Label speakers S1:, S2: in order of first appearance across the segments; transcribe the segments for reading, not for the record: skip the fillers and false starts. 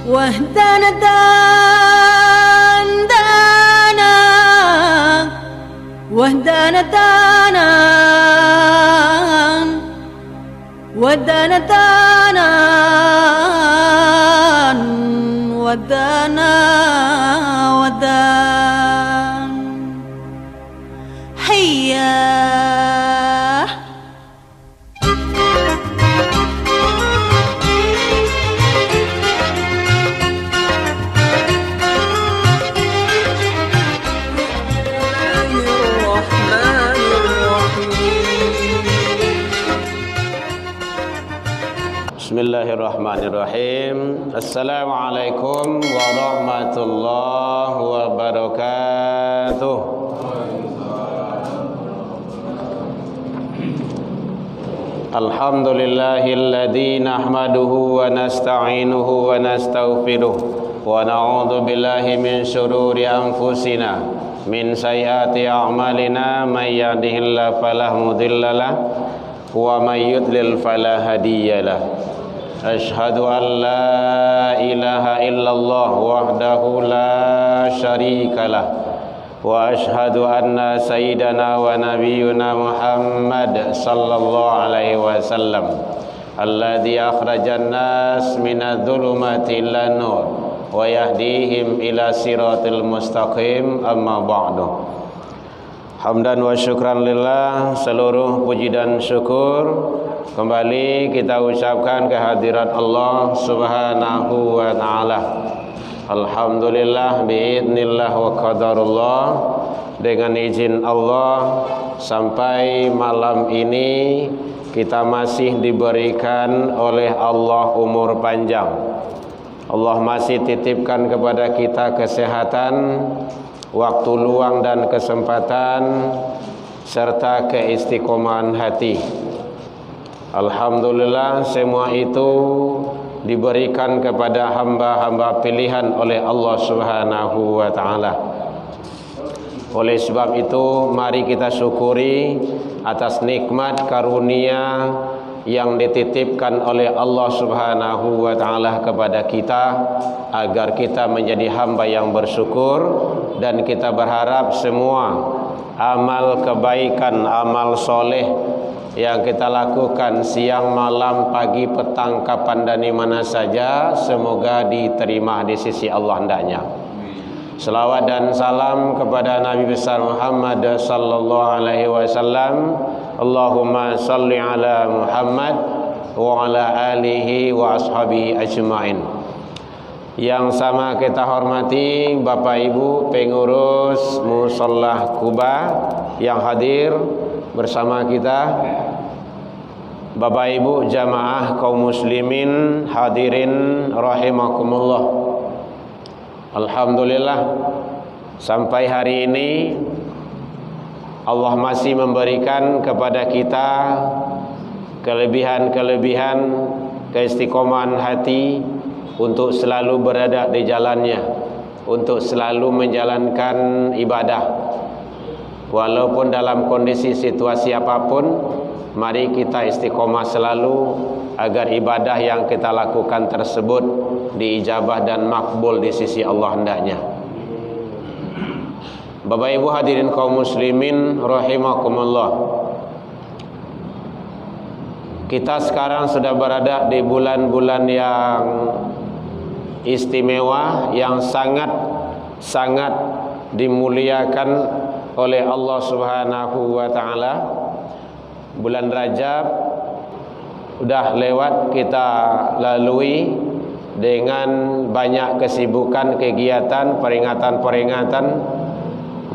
S1: واهدنا دانا واهدنا دانا ودانا دانا ودانا ودان هيا
S2: Bismillahirrahmanirrahim. Assalamualaikum warahmatullahi wabarakatuh. Alhamdulillahilladzi nahmaduhu wa nasta'inuhu wa nastaghfiruh wa na'udzu billahi min syururi anfusina min sayyiati a'malina may yahdihillahu fala mudhillalah wa may yudlil fala hadiyalah. Ashhadu an la ilaha illallah wahdahu la syarikalah wa ashhadu anna sayyidana wa nabiyyuna Muhammad sallallahu alaihi wasallam alladzi akhrajan nas minadh dhulumati ilan nur wa yahdihim ila siratil mustaqim, amma ba'du. Hamdan wa syukran lillah, seluruh puji dan syukur kembali kita ucapkan kehadirat Allah Subhanahu wa ta'ala. Alhamdulillah biidznillah wa qadarullah, dengan izin Allah sampai malam ini kita masih diberikan oleh Allah umur panjang. Allah masih titipkan kepada kita kesehatan, waktu luang dan kesempatan, serta keistiqomahan hati. Alhamdulillah, semua itu diberikan kepada hamba-hamba pilihan oleh Allah Subhanahu wa ta'ala. Oleh sebab itu, mari kita syukuri atas nikmat karunia yang dititipkan oleh Allah Subhanahu wa ta'ala kepada kita, agar kita menjadi hamba yang bersyukur. Dan kita berharap semua amal kebaikan, amal soleh yang kita lakukan siang, malam, pagi, petang, kapan dan di mana saja, semoga diterima di sisi Allah hendaknya. Selawat dan salam kepada Nabi besar Muhammad sallallahu alaihi wasallam. Allahumma salli ala Muhammad wa ala alihi wa ashabihi ajmain. Yang sama kita hormati Bapak Ibu pengurus Musholah Quba yang hadir bersama kita, Bapak Ibu jamaah kaum muslimin hadirin rahimakumullah. Alhamdulillah, sampai hari ini Allah masih memberikan kepada kita kelebihan-kelebihan, keistiqomahan hati untuk selalu berada di jalannya, untuk selalu menjalankan ibadah. Walaupun dalam kondisi situasi apapun, mari kita istiqomah selalu agar ibadah yang kita lakukan tersebut diijabah dan makbul di sisi Allah hendaknya. Bapak Ibu hadirin kaum muslimin rahimakumullah. Kita sekarang sudah berada di bulan-bulan yang istimewa, yang sangat dimuliakan oleh Allah Subhanahu wa ta'ala. Bulan Rajab sudah lewat, kita lalui dengan banyak kesibukan, kegiatan, peringatan-peringatan,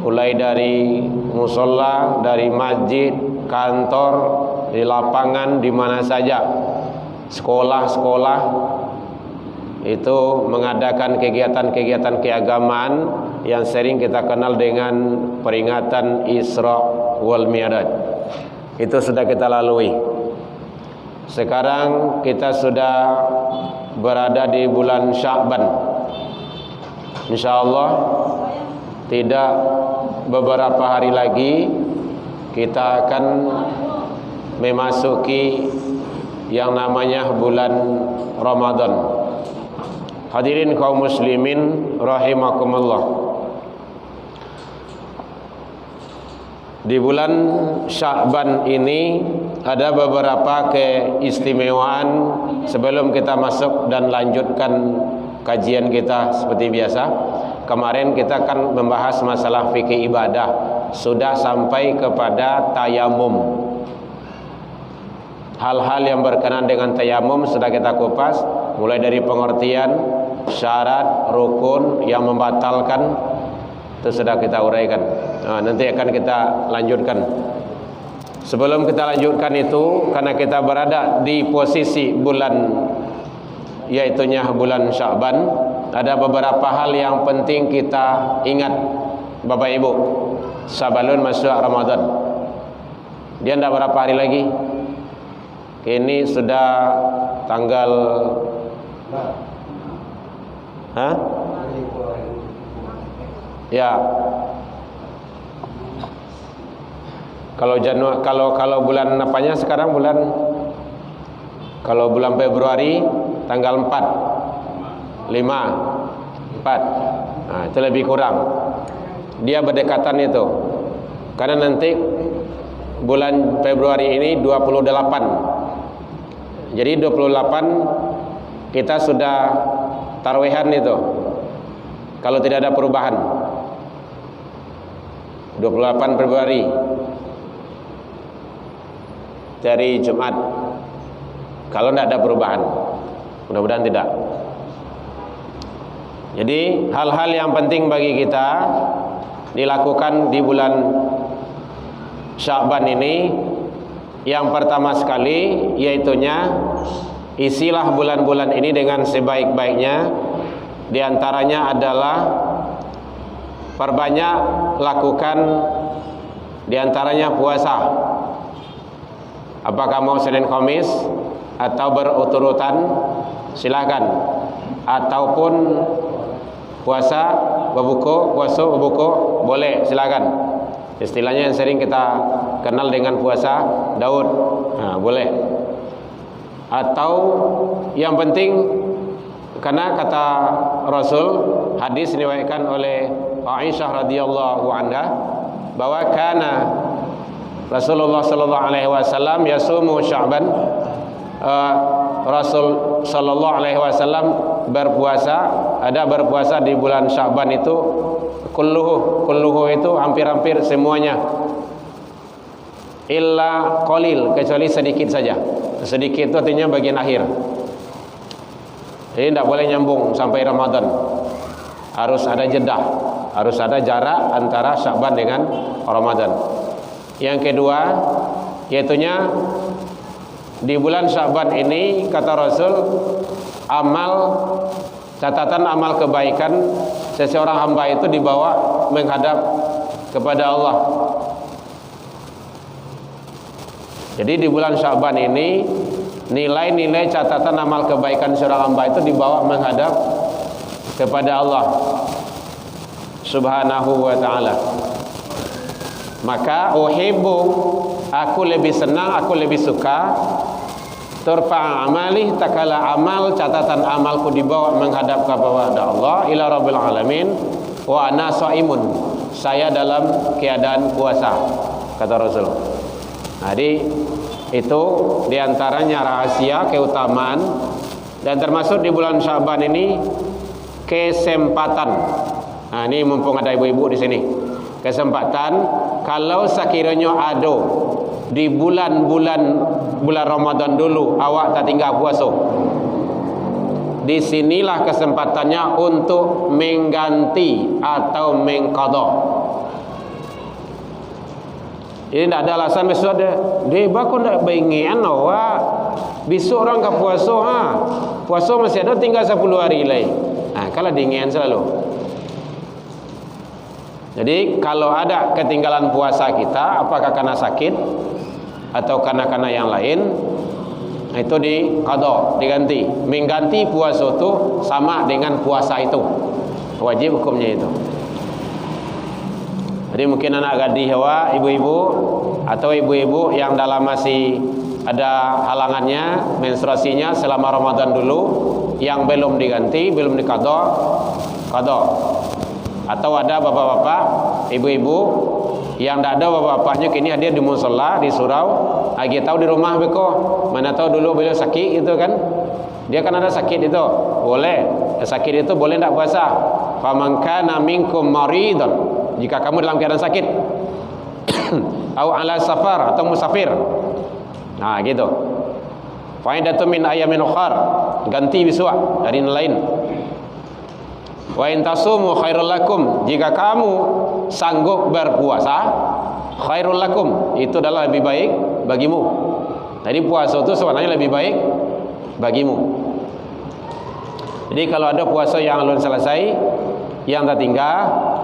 S2: mulai dari musola, dari masjid, kantor, di lapangan, di mana saja, sekolah-sekolah itu mengadakan kegiatan-kegiatan keagamaan yang sering kita kenal dengan peringatan Isra wal Mi'raj. Itu sudah kita lalui. Sekarang kita sudah berada di bulan Sya'ban. InsyaAllah tidak beberapa hari lagi kita akan memasuki yang namanya bulan Ramadan. Hadirin kaum muslimin rahimakumullah. Di bulan Sya'ban ini ada beberapa keistimewaan. Sebelum kita masuk dan lanjutkan kajian kita seperti biasa, kemarin kita akan membahas masalah fikih ibadah, sudah sampai kepada tayamum. Hal-hal yang berkenaan dengan tayamum sudah kita kupas, mulai dari pengertian, syarat, rukun yang membatalkan, itu sudah kita uraikan. Nanti akan kita lanjutkan. Sebelum kita lanjutkan itu, karena kita berada di posisi bulan, yaitunya bulan Sya'ban, ada beberapa hal yang penting kita ingat, Bapak Ibu. Sabalun masuk Ramadan. Dia tidak berapa hari lagi. Ini sudah tanggal ya. Kalau bulan apanya sekarang kalau bulan Februari tanggal 4 4. Itu lebih kurang. Dia berdekatan itu. Karena nanti bulan Februari ini 28. Jadi 28 kita sudah tarawih itu, kalau tidak ada perubahan. 28 Februari dari Jumat, kalau tidak ada perubahan. Mudah-mudahan tidak. Jadi hal-hal yang penting bagi kita dilakukan di bulan Sya'ban ini. Yang pertama sekali yaitunya, isilah bulan-bulan ini dengan sebaik-baiknya. Di antaranya adalah perbanyak lakukan di antaranya puasa. Apakah mau Senin Khamis atau berurutan, silakan. Ataupun puasa berbuka boleh, silakan. Istilahnya yang sering kita kenal dengan puasa Daud, boleh. Atau yang penting, karena kata Rasul, hadis diriwayatkan oleh Aisyah radhiyallahu anha, bahwa kana Rasulullah sallallahu alaihi wasallam yasumu Sya'ban. Rasul sallallahu alaihi wasallam berpuasa di bulan Sya'ban itu kulluhu itu hampir-hampir semuanya, illa qalil, kecuali sedikit saja. Sedikit itu artinya bagian akhir. Jadi tidak boleh nyambung sampai Ramadan. Harus ada jeda, harus ada jarak antara Sya'ban dengan Ramadan. Yang kedua, yaitunya di bulan Sya'ban ini kata Rasul, catatan amal kebaikan seseorang hamba itu dibawa menghadap kepada Allah. Jadi di bulan Sya'ban ini nilai-nilai catatan amal kebaikan seorang hamba itu dibawa menghadap kepada Allah Subhanahu wa ta'ala. Maka uhibbu, aku lebih senang, aku lebih suka, turfa' amali, takala amal, catatan amalku dibawa menghadap kepada Allah, ila rabbil alamin, wa ana shaimun, saya dalam keadaan puasa, kata Rasul. Jadi itu diantaranya rahasia keutamaan. Dan termasuk di bulan Sya'ban ini kesempatan. Ini mumpung ada ibu-ibu di sini, kesempatan kalau sekiranya ada di bulan Ramadan dulu awak tak tinggal puasa, disinilah kesempatannya untuk mengganti atau mengqadha. Ini tidak ada alasan besok dia bakal tidak baingian awak besok orang ke puasa, puasa masih ada tinggal 10 hari lagi. Kalau dingin selalu. Jadi kalau ada ketinggalan puasa kita, apakah karena sakit atau karena yang lain, itu diqadha, diganti. Mengganti puasa itu sama dengan puasa itu, wajib hukumnya itu. Jadi mungkin anak gadis hawa, ibu-ibu atau ibu-ibu yang dalam masih ada halangannya menstruasinya selama Ramadan dulu, yang belum diganti, belum diqadha, qadha. Atau ada bapak-bapak, ibu-ibu yang tidak ada bapak-bapaknya kini hadir di mushola, di surau, lagi tahu di rumah beko, mana tahu dulu beliau sakit itu kan, dia kan ada sakit itu, boleh sakit itu boleh tidak puasa. Faman kana minkum maridan, jika kamu dalam keadaan sakit, au ala safar atau musafir, nah gitu. Faidatu min ayamin ukhar, ganti biswa dari lain. Wa in tasumu khairul lakum, jika kamu sanggup berpuasa, khairul lakum, itu adalah lebih baik bagimu. Jadi puasa itu sebenarnya lebih baik bagimu. Jadi kalau ada puasa yang belum selesai, yang tertinggal,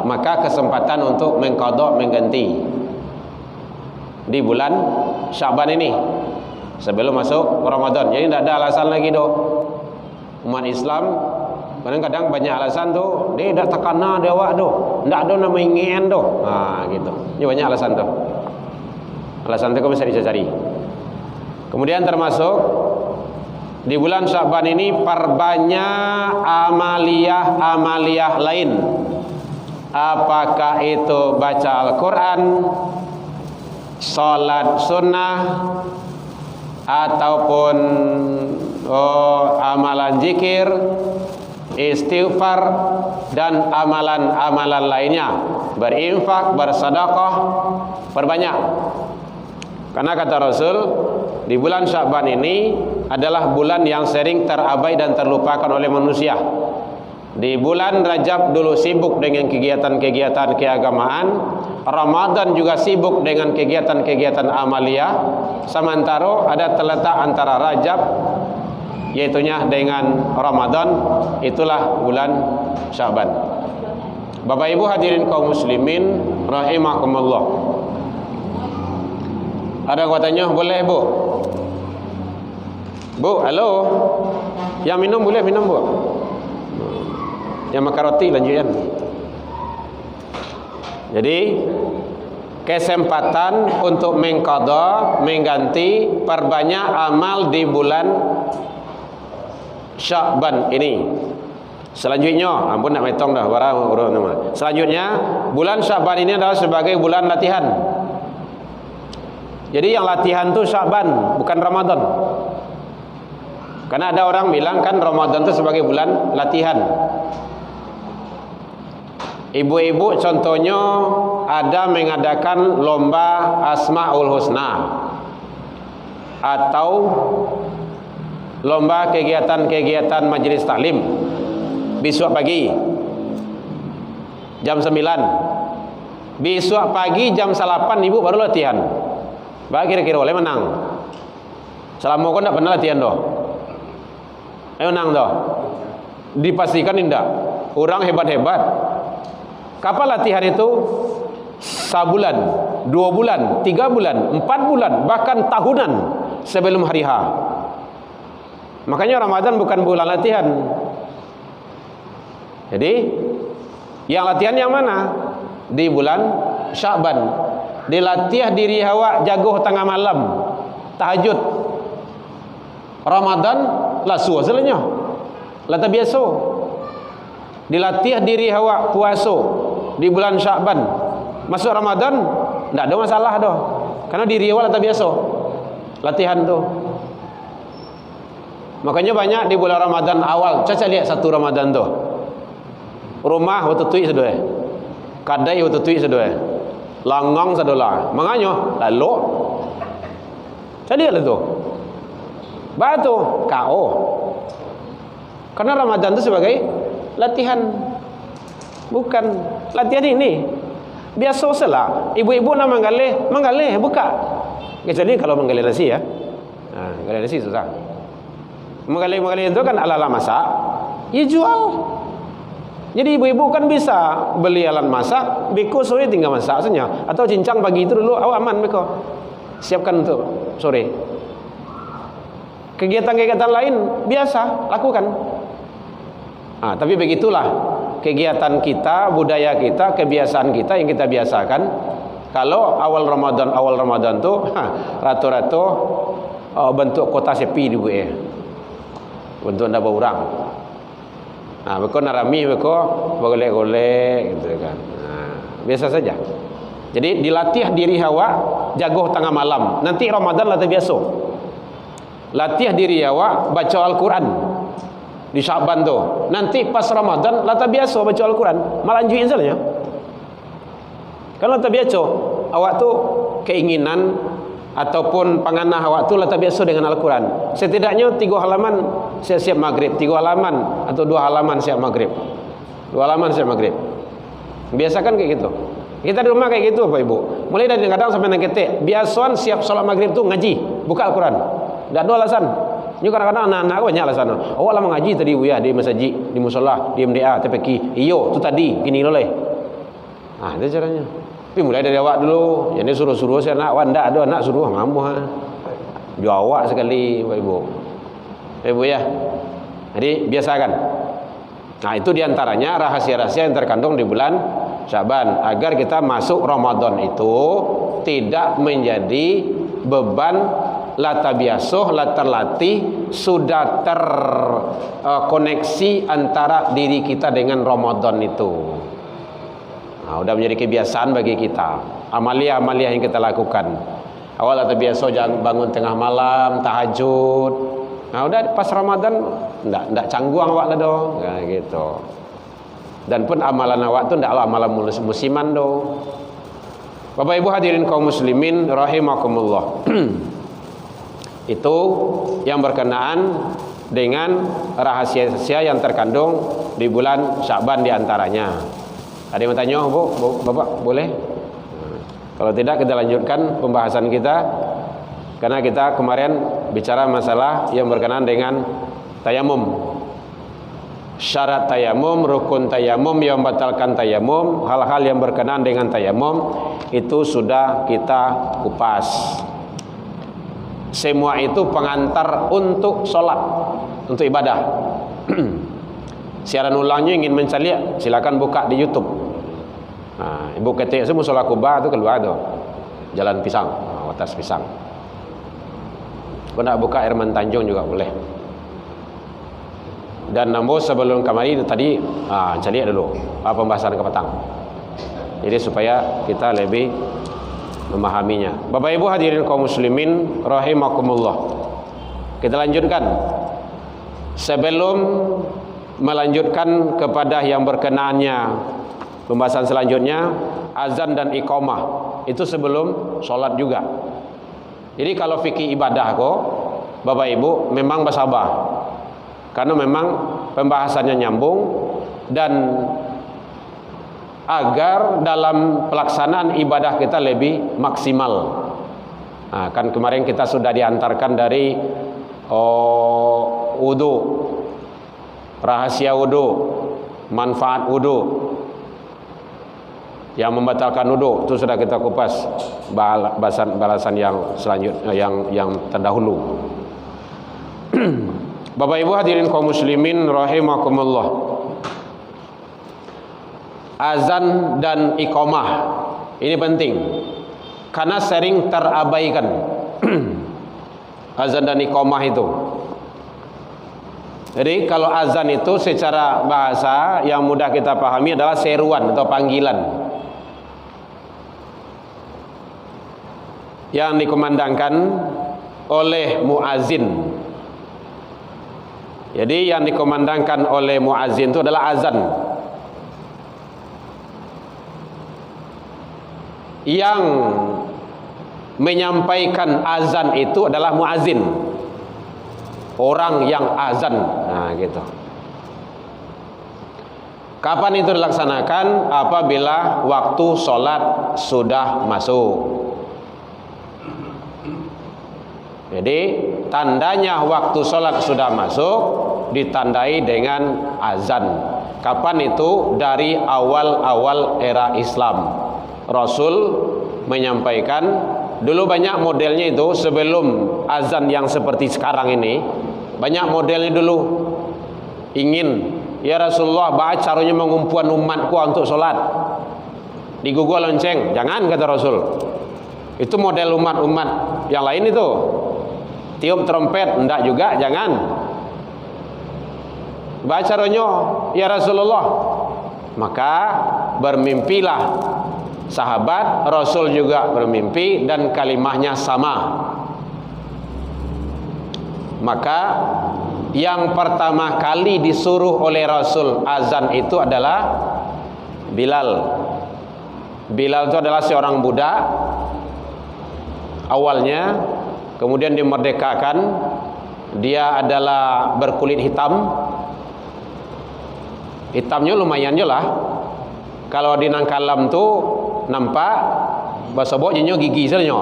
S2: maka kesempatan untuk mengqadha, mengganti di bulan Sya'ban ini sebelum masuk Ramadan. Jadi tidak ada alasan lagi doh. Umat Islam kadang-kadang banyak alasan tuh, dia dah takana dia awak doh, ndak ada nama ingin doh. Nah, gitu. Ini banyak alasan tuh. Alasan itu bisa dicari. Kemudian termasuk di bulan Sya'ban ini perbanyak amaliyah lain. Apakah itu baca Al-Qur'an, salat sunnah, ataupun amalan zikir, istighfar, dan amalan-amalan lainnya, berinfak, bersedekah, perbanyak. Karena kata Rasul, di bulan Sya'ban ini adalah bulan yang sering terabai dan terlupakan oleh manusia. Di bulan Rajab dulu sibuk dengan kegiatan-kegiatan keagamaan, Ramadan juga sibuk dengan kegiatan-kegiatan amaliyah, sementara ada terletak antara Rajab yaitunya dengan Ramadan, itulah bulan Sya'ban. Bapak Ibu hadirin kaum muslimin rahimakumullah. Ada katanya boleh Bu? Bu, halo. Yang minum boleh minum Bu. Yang makan roti lanjutkan. Jadi kesempatan untuk mengqadha, mengganti, perbanyak amal di bulan Sya'ban ini. Selanjutnya, ampun nak metong dah barang urut nama. Selanjutnya, bulan Sya'ban ini adalah sebagai bulan latihan. Jadi yang latihan tu Sya'ban, bukan Ramadan. Karena ada orang bilang kan Ramadan itu sebagai bulan latihan. Ibu-ibu contohnya ada mengadakan lomba Asmaul Husna atau lomba kegiatan-kegiatan majelis taklim besok pagi jam 9, besok pagi jam 8 ibu baru latihan. Bah kira-kira boleh menang. Selama kau tak pernah latihan doh. Menang doh. Dipastikan indah. Orang hebat-hebat. Kapan latihan itu? Sebulan, 2 bulan, 3 bulan, 4 bulan, bahkan tahunan sebelum hari H. Makanya Ramadan bukan bulan latihan. Jadi yang latihan yang mana? Di bulan Sya'ban. Dilatih diri awak jago tengah malam, tahajud. Ramadan lah suasalanya, lata biasa. Dilatih diri awak puasa di bulan Sya'ban. Masuk Ramadan tidak ada masalah dah, karena diri awak lata biasa latihan tu. Makanya banyak di bulan Ramadan awal, caca lihat 1 Ramadan tu, rumah waktu tu sedoi, kadai waktu tu sedoi, langang sadola, makanya lalu jadi lah tu batu KO. Karena Ramadan itu sebagai latihan, bukan latihan ini biasa salah. Ibu-ibu nak menggalih buka, kecuali kalau menggalih nasi ya. Nah, menggalih nasi susah. Menggalih itu kan ala-ala masak, ya jual. Jadi ibu-ibu kan bisa beli alat masak, beko sore tinggal masak saja. Atau cincang pagi itu dulu, awak aman beko, siapkan untuk sore. Kegiatan-kegiatan lain biasa lakukan. Tapi begitulah kegiatan kita, budaya kita, kebiasaan kita yang kita biasakan. Kalau awal Ramadan tuh rata-rata bentuk kota sepi di buat bentuk ndak berurang. Nah, beko narami beko golek-golek gitu kan. Nah, biasa saja. Jadi dilatih diri awak jago tengah malam. Nanti Ramadan latih biasa. Latih diri awak baca Al-Quran di Syaban tu. Nanti pas Ramadan latih biasa baca Al-Quran. Malanjuin saja. Kalau latih biasa, awak tu keinginan ataupun panganah awak tu latih biasa dengan Al-Quran. Setidaknya 3 halaman siap maghrib, 3 halaman atau 2 halaman siap maghrib. 2 halaman siap maghrib. Biasakan kayak gitu. Kita di rumah kayak gitu Bapak Ibu. Mulai dari kadang sampai nang ketik, biasaan siap sholat maghrib tu ngaji, buka Al-Quran. Tak ada alasan. Ini kadang-kadang anak-anak banyak alasan. Awak lama ngaji tadi ya di masjid, di musola, di MDA, TPQ. Iyo, tu tadi gini loleh. Ah, itu caranya. Tapi mulai dari awak dulu. Jadi suruh-suruh si anak, awak ndak ada anak suruh ngamu ha. Dia awak sekali Bapak Ibu. Bapak Ibu ya. Jadi biasakan. Nah, itu diantaranya rahasia-rahasia yang terkandung di bulan Syaban agar kita masuk Ramadan itu tidak menjadi beban latabiasuh, terlatih, sudah terkoneksi antara diri kita dengan Ramadan itu. Nah, sudah menjadi kebiasaan bagi kita. Amalia-amalia yang kita lakukan. Awal latabiasuh jangan bangun tengah malam, tahajud. Nah, udah pas Ramadan enggak canggung awak lah dong. Nah, gitu. Dan pun amalan awak tu ndaklah amalan musiman do. Bapak Ibu hadirin kaum muslimin rahimakumullah. Itu yang berkenaan dengan rahasia-rahasia yang terkandung di bulan Syaban diantaranya. Ada yang bertanya, Bu, Bapak boleh? Kalau tidak kita lanjutkan pembahasan kita, karena kita kemarin bicara masalah yang berkenaan dengan tayamum. Syarat tayamum, rukun tayamum yang membatalkan tayamum, hal-hal yang berkenaan dengan tayamum itu sudah kita kupas. Semua itu pengantar untuk sholat, untuk ibadah. Siaran ulangnya ingin mencari, silakan buka di YouTube. Nah, ibu ketik semua sholat Kuba itu keluar tu, Jalan Pisang, atas Pisang. Kau nak buka Herman Tanjung juga boleh. Dan nombor sebelum kemari tadi cari dulu pembahasan ke petang. Jadi supaya kita lebih memahaminya. Bapak Ibu hadirin kaum muslimin rahimakumullah. Kita lanjutkan. Sebelum melanjutkan kepada yang berkenaannya pembahasan selanjutnya, azan dan iqamah itu sebelum sholat juga. Jadi kalau fikih ibadah kok Bapak Ibu memang bersabar. Karena memang pembahasannya nyambung dan agar dalam pelaksanaan ibadah kita lebih maksimal. Nah, kan kemarin kita sudah diantarkan dari wudu, rahasia wudu, manfaat wudu, yang membatalkan wudu itu sudah kita kupas balasan yang selanjutnya yang terdahulu. Bapak Ibu hadirin kaum muslimin rahimakumullah. Azan dan iqamah ini penting karena sering terabaikan. Azan dan iqamah itu. Jadi kalau azan itu secara bahasa yang mudah kita pahami adalah seruan atau panggilan yang dikumandangkan oleh muazin. Jadi yang dikumandangkan oleh muazin itu adalah azan. Yang menyampaikan azan itu adalah muazin, orang yang azan. Nah, gitu. Kapan itu dilaksanakan? Apabila waktu sholat sudah masuk. Jadi tandanya waktu sholat sudah masuk ditandai dengan azan. Kapan itu? Dari awal-awal era Islam. Rasul menyampaikan, dulu banyak modelnya itu sebelum azan yang seperti sekarang ini. Banyak modelnya dulu. Ingin, ya Rasulullah, baca caranya mengumpulan umatku untuk sholat. Di Google lonceng, jangan kata Rasul. Itu model umat-umat yang lain itu. Tiup trompet, enggak juga, jangan. Baca ronyo, ya Rasulullah. Maka bermimpilah sahabat, Rasul juga bermimpi dan kalimahnya sama. Maka yang pertama kali disuruh oleh Rasul azan itu adalah Bilal. Bilal itu adalah seorang budak awalnya, kemudian dimerdekakan. Dia adalah berkulit hitam. Hitamnya lumayan je lah. Kalau di Nangkalam tu nampak basabok jenyo gigi saja.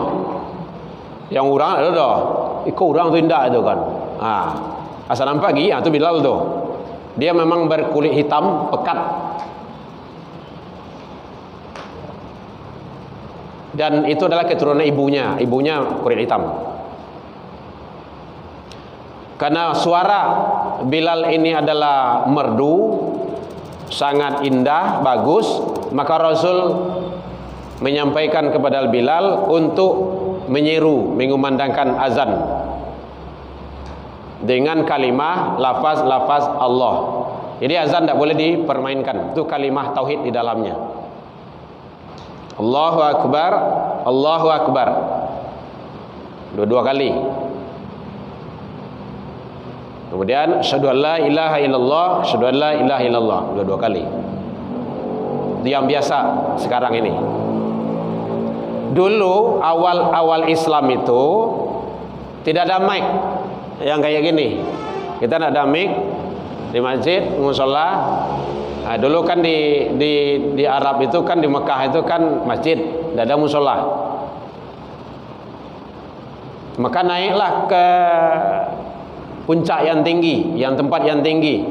S2: Yang orang ada dah. Ikut orang tu indah itu kan. Asal nampak gigi, tu Bilal tu. Dia memang berkulit hitam pekat. Dan itu adalah keturunan ibunya. Ibunya kulit hitam. Karena suara Bilal ini adalah merdu, sangat indah, bagus, maka Rasul menyampaikan kepada Bilal untuk menyeru, mengumandangkan azan dengan kalimah lafaz-lafaz Allah. Jadi azan tidak boleh dipermainkan. Itu kalimah tauhid di dalamnya. Allahu Akbar, Allahu Akbar. Dua-dua kali. Kemudian asyhadu an la ilaha illallah, asyhadu an la ilaha illallah, dua-dua kali. Itu yang biasa sekarang ini. Dulu awal-awal Islam itu tidak ada mic yang kayak gini. Kita tidak ada mic di masjid, mushola. Nah, dulu kan di Arab itu kan, di Mekah itu kan masjid, tidak ada mushola. Maka naiklah ke puncak yang tinggi, yang tempat yang tinggi,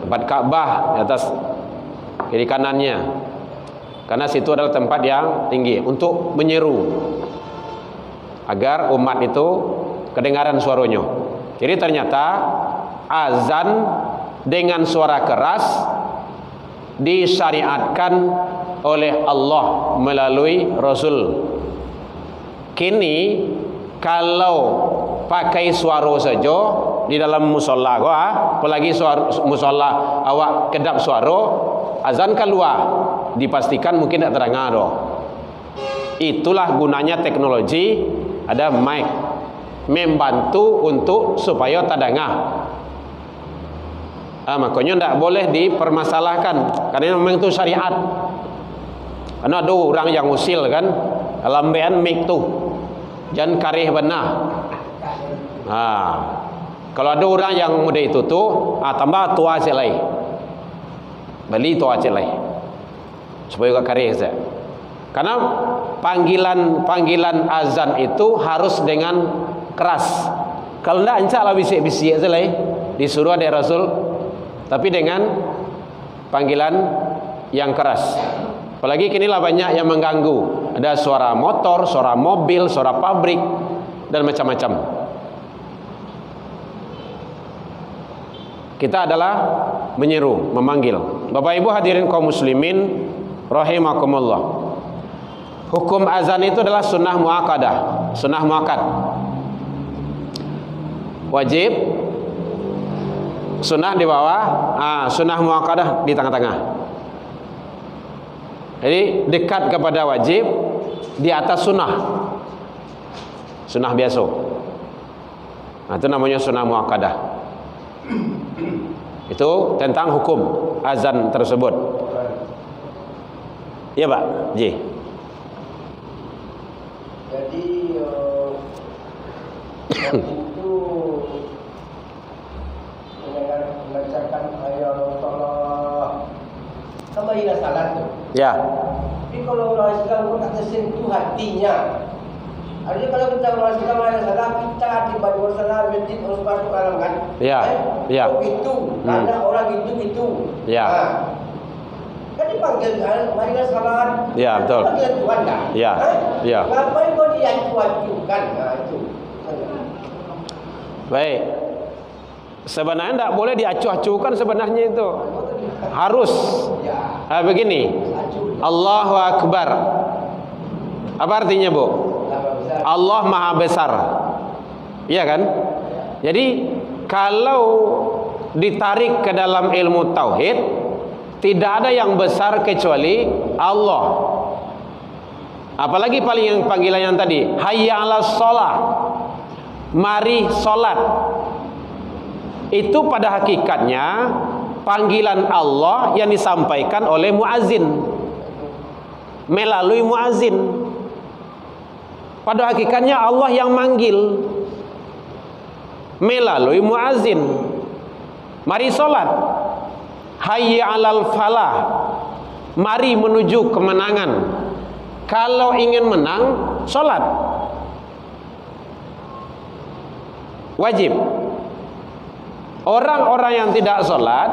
S2: tempat Ka'bah di atas kiri kanannya, karena situ adalah tempat yang tinggi, untuk menyeru agar umat itu kedengaran suaranya. Jadi ternyata azan dengan suara keras disyariatkan oleh Allah melalui Rasul. Kini kalau pakai suara saja di dalam musola, apalagi musola awak kedap suara, azan keluar, dipastikan mungkin tak terdengar doh. Itulah gunanya teknologi, ada mic membantu untuk supaya terdengar. Makanya tidak boleh dipermasalahkan, karena memang itu syariat. Karena ada orang yang usil kan, lambean mic tu jangan karih benar. Kalau ada orang yang muda itu tu, tambah tua celai, beli tua celai, supaya gak karih saja. Karena panggilan azan itu harus dengan keras. Kalau tidak, encak lah bisik-bisik celai, disuruh ada Rasul, tapi dengan panggilan yang keras. Apalagi kini lah banyak yang mengganggu. Ada suara motor, suara mobil, suara pabrik, dan macam-macam. Kita adalah menyeru, memanggil. Bapak Ibu hadirin kaum muslimin rahimakumullah. Hukum azan itu adalah sunnah muakkadah, sunnah muakkad. Wajib, sunnah di bawah, sunnah muakkadah di tengah-tengah. Jadi dekat kepada wajib, di atas sunnah. Sunnah biasa. Itu namanya sunnah muakkadah. Itu tentang hukum azan tersebut. Ya Pak J.
S3: Jadi itu membacakan ayat Allah kembalilah salat tu.
S2: Ya.
S3: Tapi kalau orang Islam pun tak tersentuh hatinya. Artinya kalau kita orang Islam ada salah, kita tiba di salah masjid harus masuk alam kan?
S2: Ya. Ya.
S3: Oh, itu karena orang itu.
S2: Ya.
S3: Kan dipanggil marilah salat.
S2: Ya, betul.
S3: Panggil Tuhan kan?
S2: Ya. Ya.
S3: Ngapain kau diacu-acukan? Itu.
S2: Baik. Sebenarnya tidak boleh diacuh-acuhkan sebenarnya itu. Harus. Begini. Allahu Akbar. Apa artinya, Bu? Allah Maha Besar. Iya kan? Jadi kalau ditarik ke dalam ilmu tauhid, tidak ada yang besar kecuali Allah. Apalagi paling panggilan yang tadi, hayya 'alas shalah, mari salat. Itu pada hakikatnya panggilan Allah yang disampaikan oleh muazin, melalui muazin. Pada hakikatnya Allah yang manggil melalui muazin. Mari salat. Hayya 'alal falah, mari menuju kemenangan. Kalau ingin menang, salat wajib. Orang-orang yang tidak salat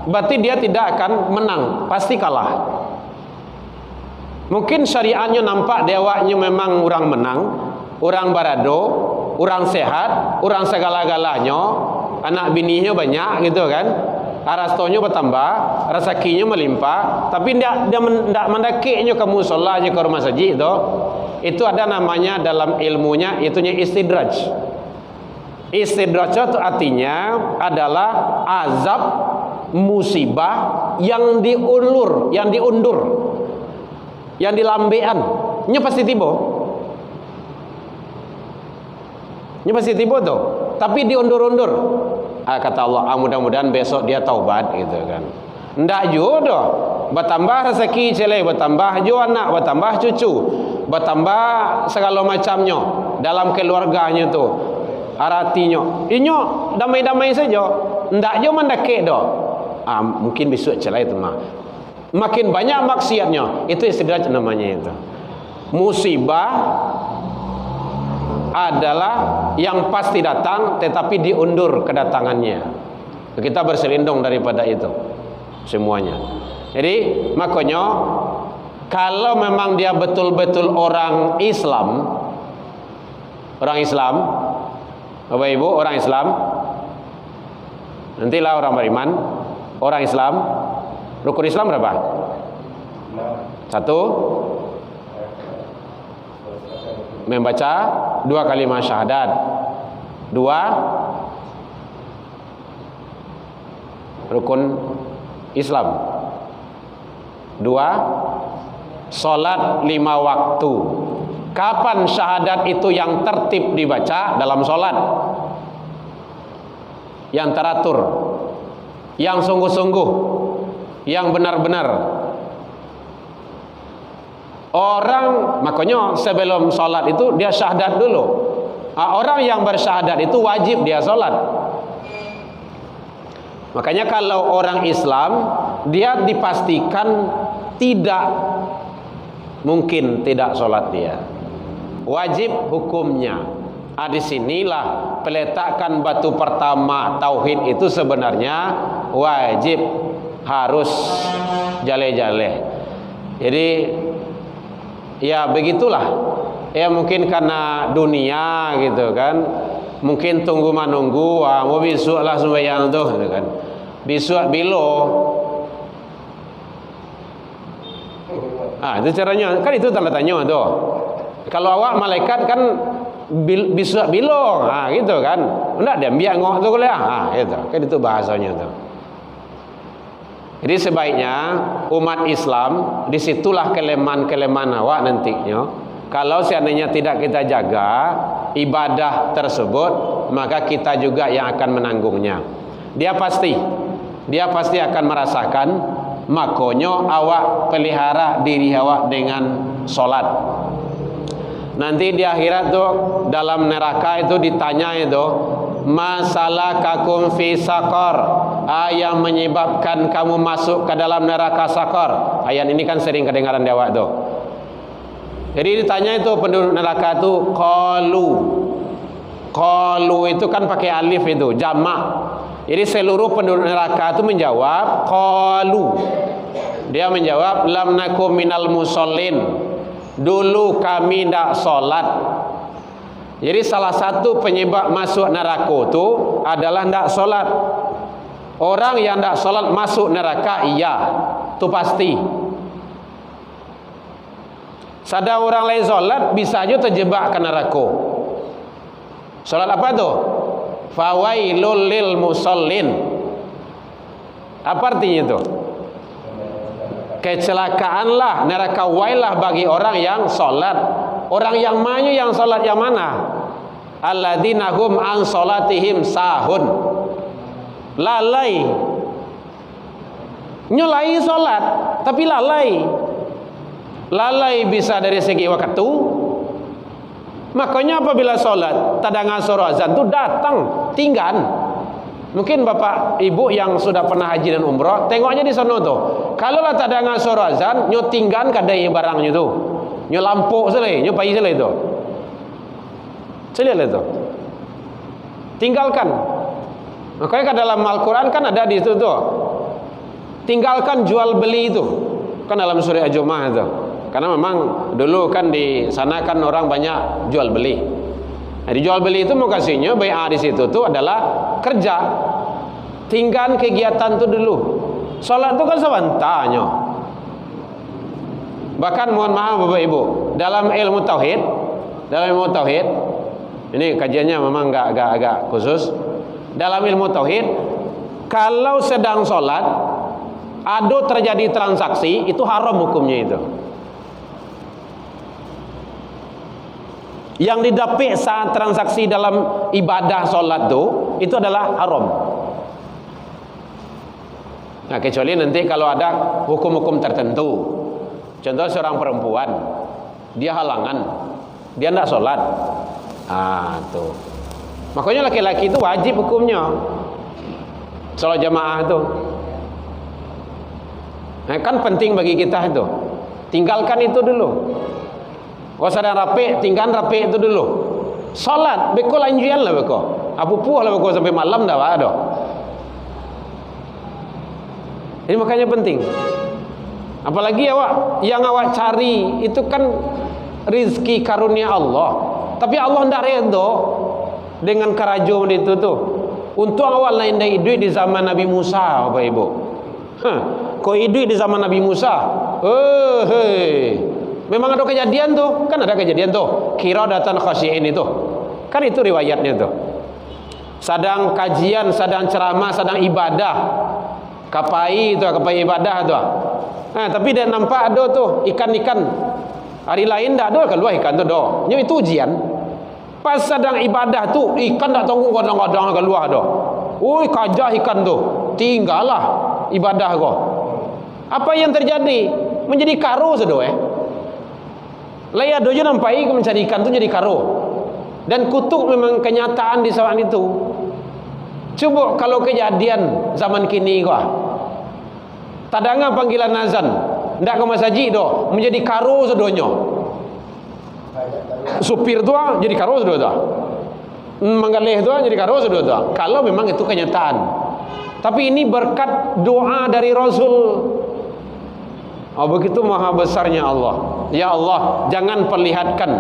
S2: berarti dia tidak akan menang, pasti kalah. Mungkin syariatnya nampak dewanya memang orang menang, orang barado, orang sehat, orang segala-galanya, anak bininya banyak gitu kan, arastonya bertambah, rezekinya melimpah, tapi dia mendekiknya ke musholanya, ke rumah saji itu ada namanya dalam ilmunya, itunya istidraj. Istidraj itu artinya adalah azab musibah yang diulur, yang diundur, yang dilambean. Nya pasti tiba. Nya pasti tiba tuh, tapi diundur-undur. Kata Allah, mudah-mudahan besok dia taubat gitu kan. Ndak jodoh, bertambah rezeki celai, bertambah jo anak, bertambah cucu, bertambah segala macamnya dalam keluarganya tu. Artinya, inyo damai-damai saja. Ndak jo mendekik doh. Mungkin besok celai itu mah. Makin banyak maksiatnya, itu istidraj namanya itu. Musibah adalah yang pasti datang tetapi diundur kedatangannya. Kita berselindung daripada itu semuanya. Jadi makanya kalau memang dia betul-betul orang Islam, Bapak Ibu, orang Islam, nantilah orang beriman, orang Islam, rukun Islam berapa? 1, membaca 2 kalimat syahadat. 2, rukun Islam. 2, salat 5 waktu. Kapan syahadat itu yang tertib dibaca? Dalam salat yang teratur, yang sungguh-sungguh, yang benar-benar. Orang makanya sebelum sholat itu dia syahadat dulu. Orang yang bersyahadat itu wajib dia sholat. Makanya kalau orang Islam dia dipastikan tidak mungkin tidak sholat dia. Wajib hukumnya. Disinilah peletakan batu pertama tauhid itu sebenarnya wajib, harus jale-jale. Jadi ya begitulah. Ya mungkin karena dunia gitu kan. Mungkin tunggu menunggu, mau besok lah sembahyang tuh gitu kan. Besok bilo. Itu caranya. Kan itu tanda tanya tuh. Kalau awak malaikat kan besok bilo. Gitu kan. Enggak dia biar ngok tuh kuliah. Gitu. Kan itu bahasanya tuh. Jadi sebaiknya umat Islam disitulah kelemahan-kelemahan awak nantinya. Kalau seandainya tidak kita jaga ibadah tersebut, maka kita juga yang akan menanggungnya. Dia pasti akan merasakan. Makanya awak pelihara diri awak dengan solat. Nanti di akhirat tuh dalam neraka itu ditanya itu, masalah kakum fi sakor, yang menyebabkan kamu masuk ke dalam neraka sakor. Ayat ini kan sering kedengaran di awak tuh. Jadi ditanya itu penduduk neraka itu qalu itu kan pakai alif itu jamak. Jadi seluruh penduduk neraka itu menjawab qalu. Dia menjawab lam nakum minal musallin. Dulu kami tidak salat. Jadi salah satu penyebab masuk neraka itu adalah tidak salat. Orang yang tidak salat masuk neraka, iya, itu pasti. Sadar orang lain salat bisa aja terjebak ke neraka. Salat apa tuh? Fawailul lil musallin. Apa artinya itu? Kecelakaanlah, neraka wailah bagi orang yang salat. Orang yang manyu yang salat yang mana? Alladzina hum an salatihim sahun. Lalai. Nyulai salat tapi lalai. Lalai bisa dari segi waktu. Makanya apabila salat tadangan suara azan tu datang tinggal. Mungkin bapak ibu yang sudah pernah haji dan umrah tengoknya di sana tu. Kalau lah tadangan suara azan nyo tinggal kadai barangnya tu. Nyo lampuk selai, nyo pai selai tu. Selai tu. Tinggalkan. Makanya ke dalam Al-Quran kan ada di situ tu. Tinggalkan jual beli itu. Kan dalam surah Al-Jumu'ah itu. Karena memang dulu kan di sana kan orang banyak jual beli. Nah, di jual beli itu makasihnya bai'ah di situ tuh adalah kerja. Tinggal kegiatan itu dulu. Salat itu kan sebentarnya. Bahkan mohon maaf Bapak Ibu, dalam ilmu tauhid, ini kajiannya memang agak khusus. Dalam ilmu tauhid, kalau sedang salat ada terjadi transaksi, itu haram hukumnya itu. Yang didapat saat transaksi dalam ibadah solat itu adalah haram. Nah, kecuali nanti kalau ada hukum-hukum tertentu. Contoh seorang perempuan, dia halangan, dia tidak solat. Tuh. Makanya laki-laki itu wajib hukumnya solat jamaah itu. Nah, kan penting bagi kita itu. Tinggalkan itu dulu. Kalau sedang rapi, tinggal rapi itu dulu. Salat, beko lanjuan lah beko. Abu puah lah beko sampai malam dah ada. Ini makanya penting. Apalagi yang awak cari itu kan rizki karunia Allah. Tapi Allah tidak redha dengan kerajuan itu tuh. Untung awak lain dari duit di zaman Nabi Musa, Bapak Ibu. Kau hidup di zaman Nabi Musa. Memang ada kejadian tuh, kan ada kejadian tuh. Qiradatan khasyi'in itu. Kan itu riwayatnya tuh. Sedang kajian, sedang ceramah, sedang ibadah. Kapai ibadah tuh. Nah, tapi dia nampak ada tuh ikan-ikan. Hari lain dah ada keluar ikan tuh doh. Itu ujian. Pas sedang ibadah tuh ikan tak tunggu kadang-kadang keluar doh. Kajah ikan tuh. Tinggallah ibadah kau. Apa yang terjadi? Menjadi karo sedoh Laya dojo nampai mencari ikan tu jadi karo. Dan kutuk memang kenyataan di saat itu. Coba kalau kejadian zaman kini kau. Tadanga panggilan azan, ndak ke masjid doh, menjadi karo sedonyo. Supir tu jadi karo sedo tu. Manggaleh tu jadi karo sedo tu. Kalau memang itu kenyataan. Tapi ini berkat doa dari Rasul. Begitu maha besarnya Allah. Ya Allah, jangan perlihatkan.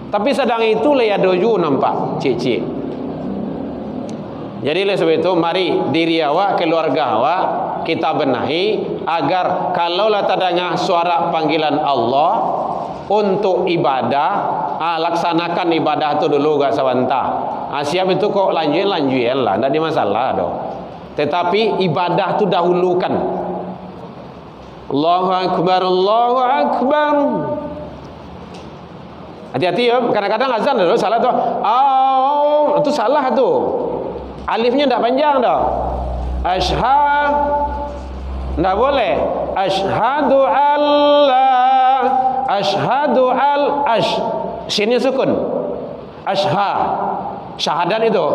S2: Tapi sedang itu ya doju nampak cik-cik. Jadi oleh sebab itu mari diri awak, keluarga awak kita benahi agar kalaulah tadanya suara panggilan Allah untuk ibadah, laksanakan ibadah itu dulu gak sebentar. Siap itu kok lanjutin lah, tidak ada masalah dong. Tetapi ibadah itu dahulukan. Allahu Akbar, Allahu Akbar. Hati-hati ya, kadang-kadang azan dulu salah tu. Itu salah tu. Alifnya tidak panjang dah. Ashhadu, tidak boleh. Ashhadu Allah, ashhadu sini sukun. Syahadat itu.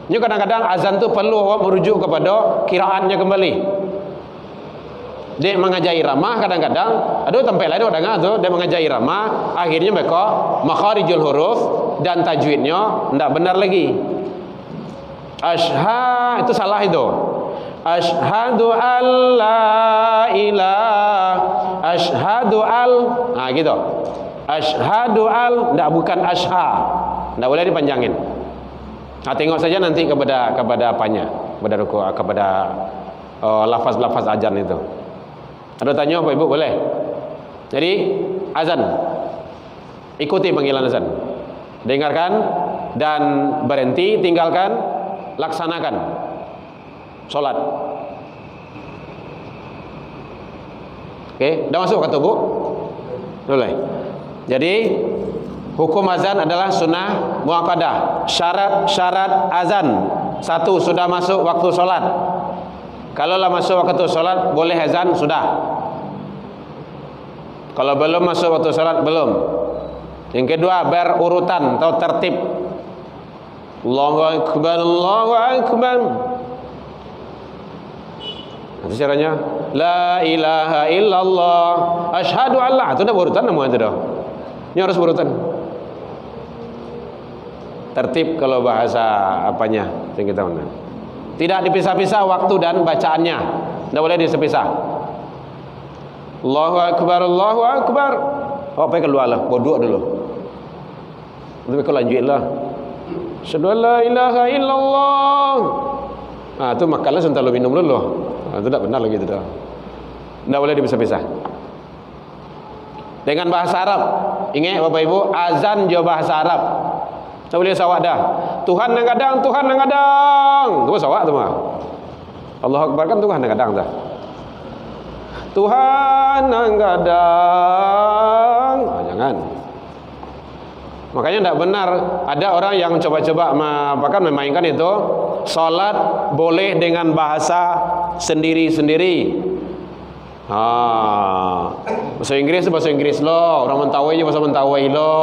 S2: Ini kadang-kadang azan tu perlu merujuk kepada kiraatnya kembali. Dia mengajai ramah kadang-kadang, tempat lain dengar tu dia mengajai ramah, akhirnya mereka makharijul huruf dan tajwidnya tidak benar lagi. Itu salah itu. Ashhadu alla ilah, ashhadu gitu. Ashhadu tidak bukan tidak boleh dipanjangin. Tengok saja nanti kepada apanya, kepada ruku, kepada lafaz-lafaz azan itu. Ada tanya Bapak Ibu boleh? Jadi azan. ikuti panggilan azan. Dengarkan dan berhenti, tinggalkan, laksanakan solat. Oke, dah masuk kata Bu? Boleh. Jadi hukum azan adalah sunnah muakkadah. Syarat azan, satu, sudah masuk waktu solat. Kalau lah masuk waktu solat, boleh azan, sudah. Kalau belum masuk waktu solat, belum. Yang kedua, berurutan atau tertib. Allahu Akbar, Allahu Akbar. Itu caranya. La ilaha illallah, asyhadu alla. Itu dah berurutan namanya itu dah. Ini harus berurutan. Tertib kalau bahasa apanya yang kita tahu. Tidak dipisah-pisah waktu dan bacaannya. Tidak boleh dipisah. Allahu Akbar, Allahu Akbar. Oh, pergi keluar lah, bodoh dulu. Tapi kalau lanjutlah. Asyhadu an la ilaha illallah. Ah, tu makanlah sebentar lu minum dulu. Ah, itu tak benar lagi itu dah. Tidak boleh dipisah-pisah. Dengan bahasa Arab. Ingat Bapak Ibu, azan juga bahasa Arab. Tak boleh sawak dah. Tuhan yang kadang, Tuhan yang kadang. Tu sawak tu mah. Allahu Akbar kan Tuhan yang kadang dah. Tuhan yang kadang. Ah, jangan. Makanya tidak benar ada orang yang coba-coba bahkan memainkan itu salat boleh dengan bahasa sendiri-sendiri. Bahasa Inggris bahasa Inggris lo, orang Mentawai bahasa Mentawai lo,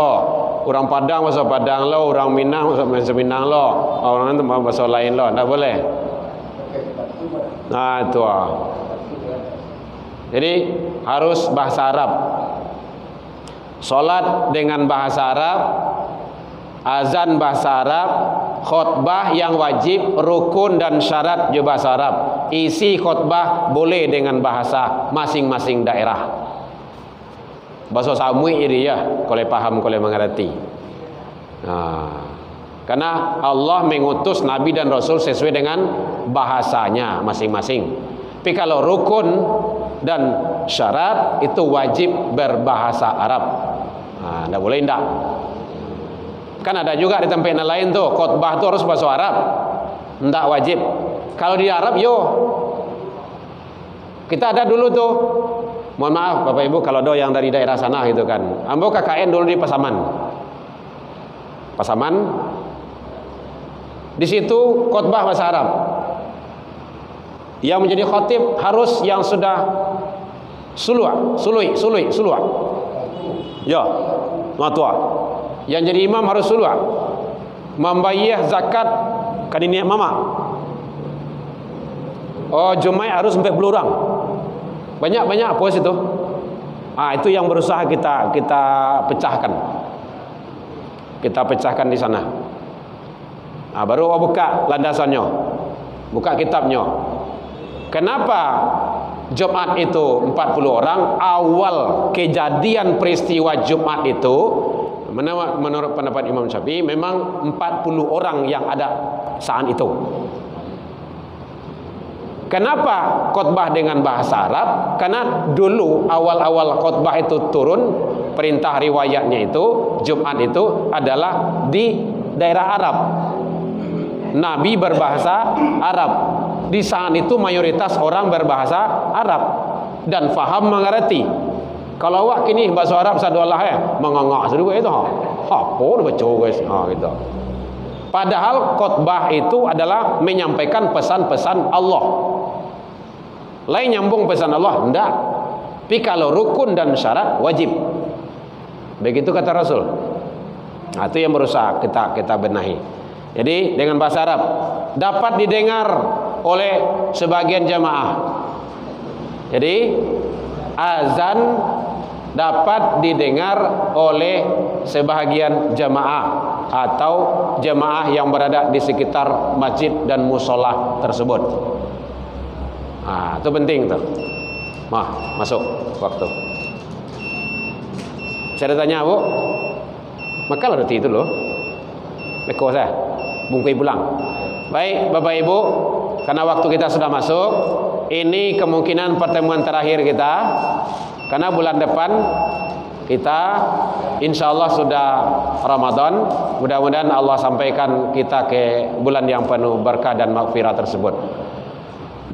S2: orang Padang bahasa Padang lo, orang Minang bahasa Minang lo, orang itu bahasa lain lo, tidak boleh. Nah itu. Jadi harus bahasa Arab. Salat dengan bahasa Arab, azan bahasa Arab, khutbah yang wajib, rukun dan syarat juga bahasa Arab. Isi khutbah boleh dengan bahasa masing-masing daerah. Bahasa Samui ini ya, kalau paham, kalau mengerti. Karena Allah mengutus Nabi dan Rasul sesuai dengan bahasanya masing-masing. Tapi kalau rukun dan syarat itu wajib berbahasa Arab. Tidak boleh tidak. Kan ada juga di tempat lain tuh khutbah tuh harus bahasa Arab. Tidak wajib. Kalau di Arab yo. Kita ada dulu tuh. Mohon maaf Bapak Ibu kalau ada yang dari daerah sana gitu kan. Ambo KKN dulu di Pasaman. Pasaman. Di situ khutbah bahasa Arab. Yang menjadi khatib harus yang sudah suluk. Ya, matua. Yang jadi imam harus suluk. Membayar zakat kan ini mama. Oh, Jumaat harus 40 orang. Banyak apa situ? Itu yang berusaha kita pecahkan. Kita pecahkan di sana. Baru buka landasannya. Buka kitabnya. Kenapa Jumat itu 40 orang? Awal kejadian peristiwa Jumat itu menurut pendapat Imam Syafi'i memang 40 orang yang ada saat itu. Kenapa khutbah dengan bahasa Arab? Karena dulu awal-awal khutbah itu turun, perintah riwayatnya itu Jumat itu adalah di daerah Arab. Nabi berbahasa Arab. Di saat itu mayoritas orang berbahasa Arab dan faham mengerti. Kalau awak kini bahasa Arab saduallah mengangak sedua itu apa baca guys gitu. Padahal khutbah itu adalah menyampaikan pesan-pesan Allah. Lain nyambung pesan Allah enggak. Tapi kalau rukun dan syarat wajib. Begitu kata Rasul. Itu yang berusaha kita benahi. Jadi dengan bahasa Arab dapat didengar oleh sebagian jamaah. Jadi azan dapat didengar oleh sebahagian jamaah atau jamaah yang berada di sekitar masjid dan musola tersebut. Itu penting tuh. Masuk waktu. Saya tanya Bu, maka lah itu loh. Beko saya, bungkui pulang. Baik Bapak Ibu, karena waktu kita sudah masuk, ini kemungkinan pertemuan terakhir kita. Karena bulan depan kita insyaallah sudah Ramadan. Mudah-mudahan Allah sampaikan kita ke bulan yang penuh berkah dan maghfirah tersebut.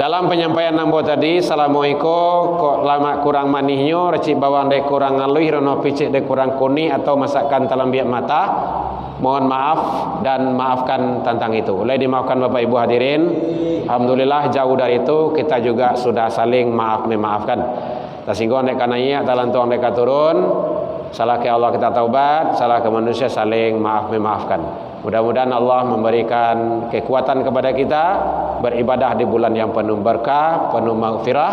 S2: Dalam penyampaian nambo tadi, Assalamualaikum, kok lama kurang manihnya, recik bawang dek kurang ngalui, rono picik dek kurang kuni atau masakan talam biak mata. Mohon maaf dan maafkan tentang itu. Boleh dimaafkan Bapak Ibu hadirin. Alhamdulillah jauh dari itu kita juga sudah saling memaafkan. Tasinggo nek kanaya talantuang dek turun. Salah ke Allah kita taubat, salah ke manusia saling memaafkan. Mudah-mudahan Allah memberikan kekuatan kepada kita beribadah di bulan yang penuh berkah, penuh maghfirah.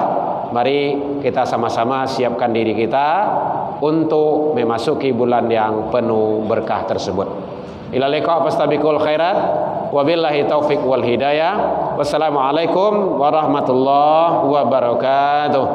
S2: Mari kita sama-sama siapkan diri kita untuk memasuki bulan yang penuh berkah tersebut. Ila liqa fastabiqul khairat, wabillahi taufiq wal hidayah. Wassalamualaikum warahmatullahi wabarakatuh.